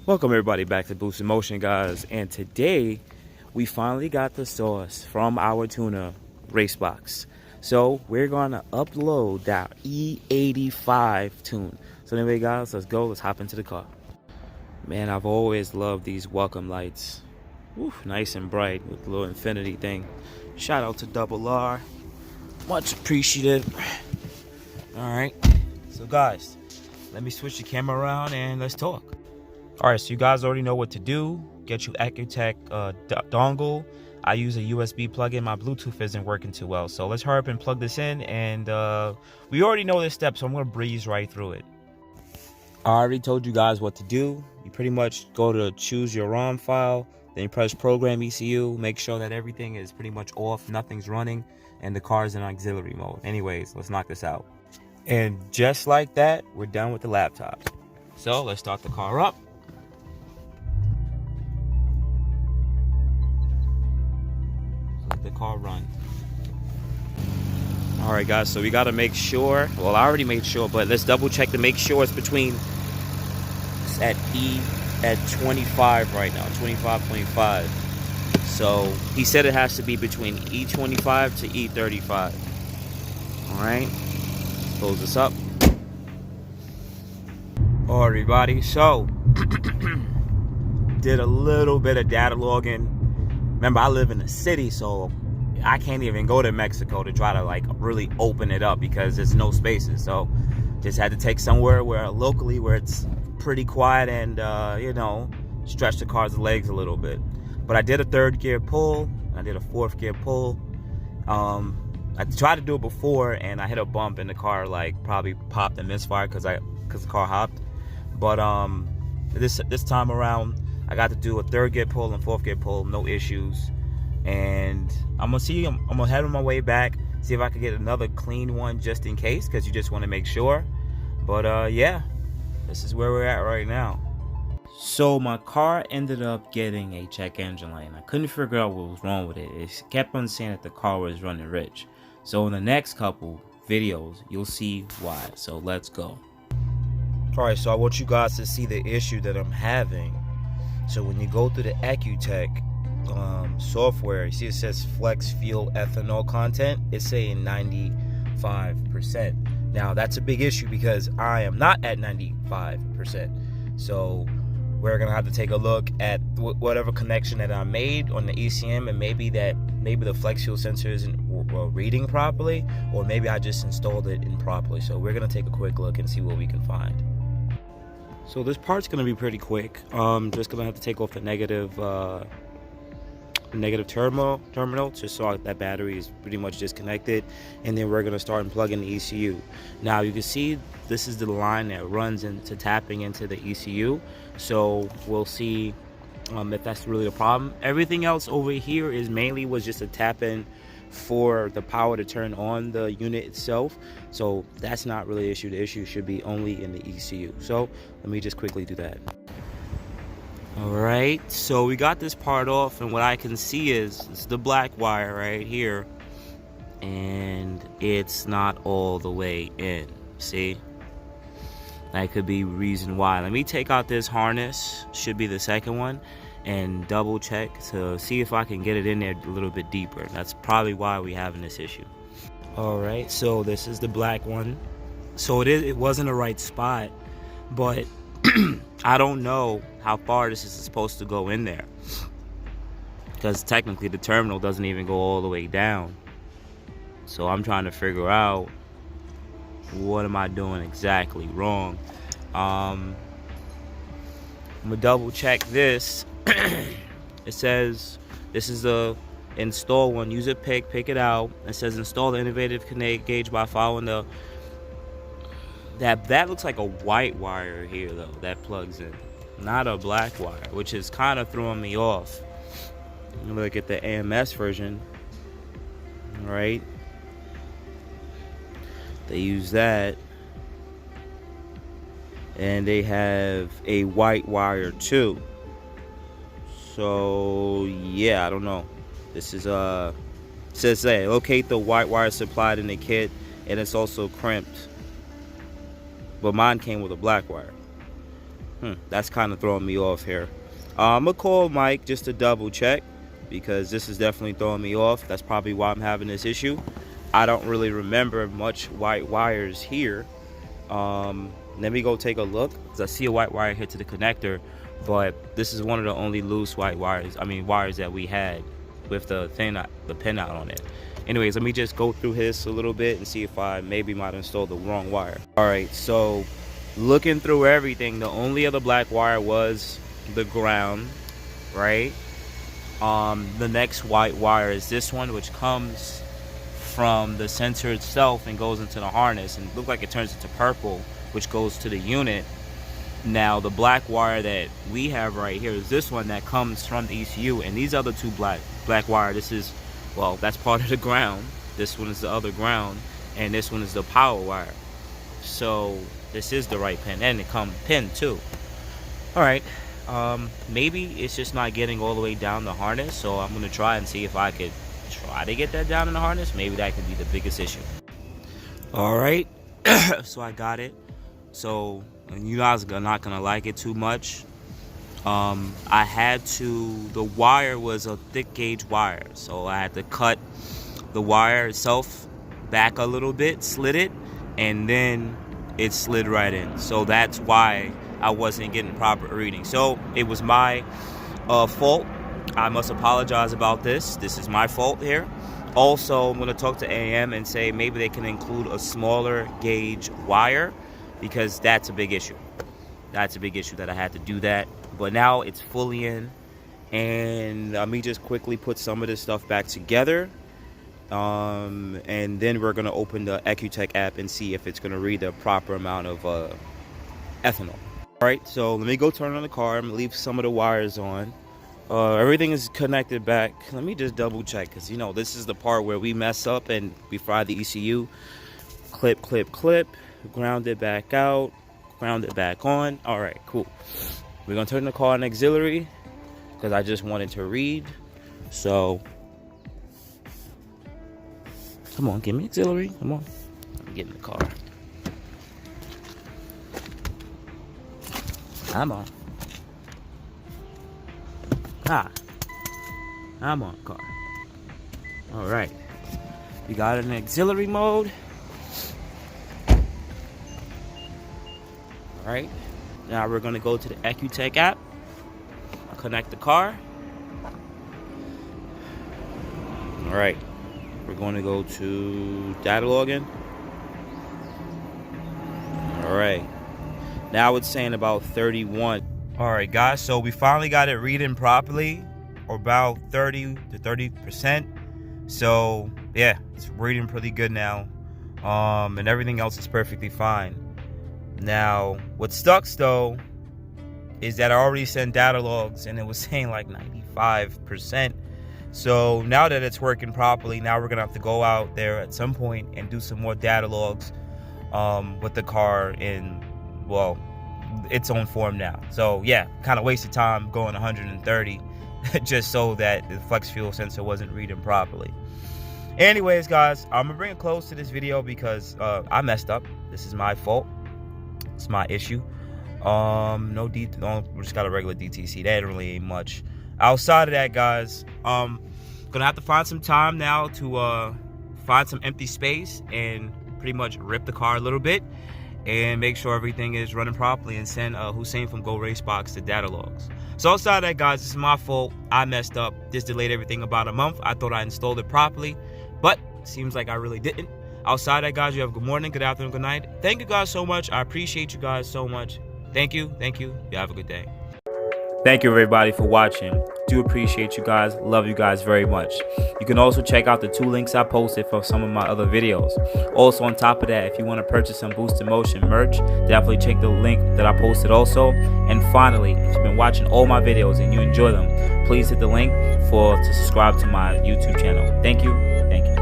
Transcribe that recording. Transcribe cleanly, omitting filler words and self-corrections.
Welcome everybody back to Boost in Motion, guys, and today we finally got the sauce from our tuner race box. So we're gonna upload that E85 tune. So anyway guys, let's go, let's hop into the car. Man, I've always loved these welcome lights. Woo, nice and bright with the little infinity thing. Shout out to Double R, much appreciative. All right, so guys, let me switch the camera around and let's talk. All right, so you guys already know what to do. Get you Accutech dongle. I use a USB plug-in. My Bluetooth isn't working too well, so let's hurry up and plug this in. And we already know this step, so I'm gonna breeze right through it. I already told you guys what to do. You pretty much go to choose your ROM file, then you press program ECU. Make sure that everything is pretty much off, nothing's running, and the car is in auxiliary mode. Anyways, let's knock this out. And just like that, we're done with the laptop. So let's start the car up. Let the car run. All right guys, so we got to make sure, well I already made sure, but let's double check to make sure it's between, it's at 25 right now, 25.5. so he said it has to be between E25 to E35. All right, close this up. All right everybody, so did a little bit of data logging. Remember, I live in the city, so I can't even go to Mexico to try to like really open it up because there's no spaces. So just had to take somewhere where locally where it's pretty quiet and you know, stretch the car's legs a little bit. But I did a third gear pull, I did a fourth gear pull. I tried to do it before and I hit a bump and the car like probably popped and misfired because the car hopped. But this time around I got to do a third gear pull and fourth gear pull, no issues. And I'm gonna head on my way back, see if I can get another clean one just in case, because you just want to make sure. But yeah, this is where we're at right now. So my car ended up getting a check engine light. I couldn't figure out what was wrong with it. It kept on saying that the car was running rich. So in the next couple videos, you'll see why. So let's go. All right, so I want you guys to see the issue that I'm having. So when you go through the Accutech software, you see it says flex fuel ethanol content. It's saying 95%. Now that's a big issue because I am not at 95%. So we're gonna have to take a look at whatever connection that I made on the ECM, and maybe the flex fuel sensor isn't reading properly, or maybe I just installed it improperly. So we're gonna take a quick look and see what we can find. So this part's gonna be pretty quick. Just gonna have to take off the negative terminal just so that battery is pretty much disconnected, and then we're gonna start unplugging the ECU. Now you can see this is the line that runs into tapping into the ECU. So we'll see if that's really the problem. Everything else over here is was just a tap in for the power to turn on the unit itself. So that's not really the issue. The issue should be only in the ECU. So let me just quickly do that. All right, so we got this part off, and what I can see is it's the black wire right here, and it's not all the way in. See, that could be reason why. Let me take out this harness, should be the second one, and double check to see if I can get it in there a little bit deeper. That's probably why we're having this issue. All right, so this is the black one. So it wasn't the right spot, but I don't know how far this is supposed to go in there, because technically the terminal doesn't even go all the way down. So I'm trying to figure out what am I doing exactly wrong. I'm gonna double check this. It says this is the install one. Use a pick it out. It says install the innovative connect gauge by following the that looks like a white wire here though that plugs in, not a black wire, which is kind of throwing me off. Look at the AMS version. All right, they use that, and they have a white wire too. So yeah, I don't know. This is says that locate the white wire supplied in the kit, and it's also crimped, but mine came with a black wire. That's kind of throwing me off here. I'm gonna call Mike just to double check, because this is definitely throwing me off. That's probably why I'm having this issue. I don't really remember much white wires here. Let me go take a look, because I see a white wire here to the connector, but this is one of the only loose white wires, wires that we had with the pin out on it. Anyways, let me just go through his a little bit and see if I maybe might install the wrong wire. All right, so looking through everything, the only other black wire was the ground, right? The next white wire is this one, which comes from the sensor itself and goes into the harness, and look like it turns into purple, which goes to the unit. Now the black wire that we have right here is this one that comes from the ECU, and these other two black wire, this is, well, that's part of the ground. This one is the other ground, and this one is the power wire. So this is the right pin, and it comes pin too. All right, maybe it's just not getting all the way down the harness, so I'm gonna try and see if I could try to get that down in the harness. Maybe that could be the biggest issue. All right, so I got it. So you guys are not gonna like it too much. I had to, the wire was a thick gauge wire, so I had to cut the wire itself back a little bit, slid it, and then it slid right in. So that's why I wasn't getting proper reading. So it was my fault. I must apologize about this. This is my fault here. Also, I'm going to talk to AM and say maybe they can include a smaller gauge wire, because that's a big issue. That's a big issue that I had to do that. But now it's fully in, and let me just quickly put some of this stuff back together. And then we're going to open the EXHUAST app and see if it's going to read the proper amount of ethanol. All right, so let me go turn on the car. I'm going to leave some of the wires on. Everything is connected back. Let me just double check, because you know this is the part where we mess up and we fry the ECU. Clip, clip, clip. Ground it back out. Ground it back on. All right, cool. We're going to turn the car on auxiliary, because I just wanted to read. So come on, give me auxiliary. Come on. Let me get in the car. Come on. I'm on car. All right. We got it in auxiliary mode. All right. Now we're going to go to the EXHUAST app. Connect the car. All right. We're going to go to data login. All right. Now it's saying about 31. All right, guys. So we finally got it reading properly, or about 30 to 30%. So yeah, it's reading pretty good now. And everything else is perfectly fine. Now, what sucks though is that I already sent data logs and it was saying like 95%. So now that it's working properly, now we're gonna have to go out there at some point and do some more data logs with the car in, well, its own form now. So yeah, kind of wasted time going 130 just so that the flex fuel sensor wasn't reading properly. Anyways, guys, I'm gonna bring it close to this video because I messed up. This is my fault. It's my issue. No, we just got a regular DTC. That really ain't much. Outside of that, guys, gonna have to find some time now to find some empty space and pretty much rip the car a little bit and make sure everything is running properly and send Hussein from Go Race Box the data logs. So outside of that, guys, this is my fault. I messed up. This delayed everything about a month. I thought I installed it properly, but seems like I really didn't. Outside of that, guys, you have a good morning, good afternoon, good night. Thank you guys so much. I appreciate you guys so much. Thank you. Thank you. You have a good day. Thank you, everybody, for watching. Do appreciate you guys. Love you guys very much. You can also check out the 2 links I posted for some of my other videos. Also, on top of that, if you want to purchase some boostinmotion merch, definitely check the link that I posted also. And finally, if you've been watching all my videos and you enjoy them, please hit the link to subscribe to my YouTube channel. Thank you. Thank you.